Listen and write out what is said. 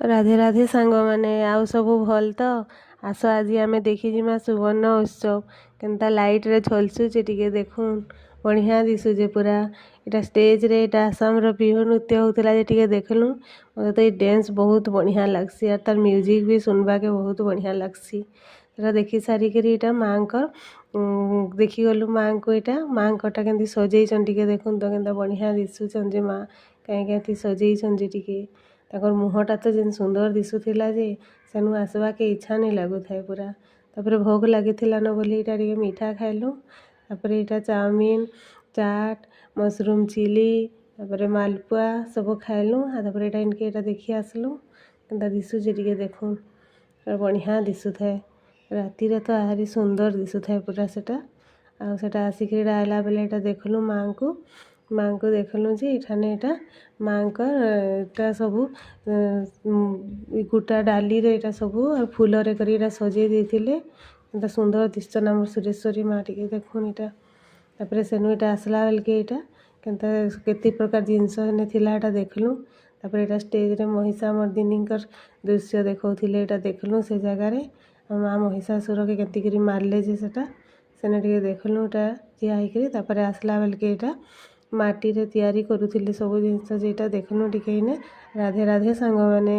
राधे राधे सांग मैंने आउ सबू भल तो आस आज आम देखीजिमा सुवर्ण उत्सव केनता लाइट रे झलसुचे टिके देखून बढ़िया दिशुचे पूरा इटा स्टेज रे इटा आसाम रो बिहू नृत्य होता जे टिके देखलु मते तो ये डांस बहुत बढ़िया लगसी और तार म्यूजिक भी सुनबा के बहुत बढ़िया लगसी तेरा देखी सारी करी इटा माँ को देखी गलु माँ को इटा माँ कोटा केंती सजेइछन टिके देखुन तो केनता बढ़िया दिशुछन जे माँ कहीं केंती सजेइछन जे टिके ताकर मुहटा तो जेन सुंदर दिशुथिला जे सेनु आसवा के इच्छा नहीं लगुथाय पूरा तापर भोग लागिथिला न बोली इटा टिके मीठा खाइलु तापर इटा चाउमीन चाट मशरूम चिली तापर मालपुआ सब खाइलु तापर इटा इनके इटा देखि आसलु केनता दिशुचे टिके देखुन बढ़िया दिशुथाय राति रे तो आहारी सुंदर दिशुथाय पूरा सेटा आ सेटा आसिक आइला बेले इटा देखलु माँ को देखलु जे इठाने इटा माँ का इटा सबू गुटा डाली रे इटा सबू और फूल रे करी इटा सजे देथिले एंता सुंदर दिसचन हमर सुरेश्वरी माँ टिके देखुन इटा तापर सेनु इटा आसला बेल के इटा केनता केते प्रकार जिंस ने थिला इटा देखलु तापर इटा स्टेज रे महिषामर्दिनीकर दृश्य देखौथिले इटा देखलु से जगह रे माँ महिषासुर के केते करी मारले जे सेटा सेने टिके देखलु इटा जिया हिकरी तापर आसला बेल के इटा माटी रे तैयारी करूथिले सब जिंस जेटा देखलु टिके इने राधे राधे सांग माने।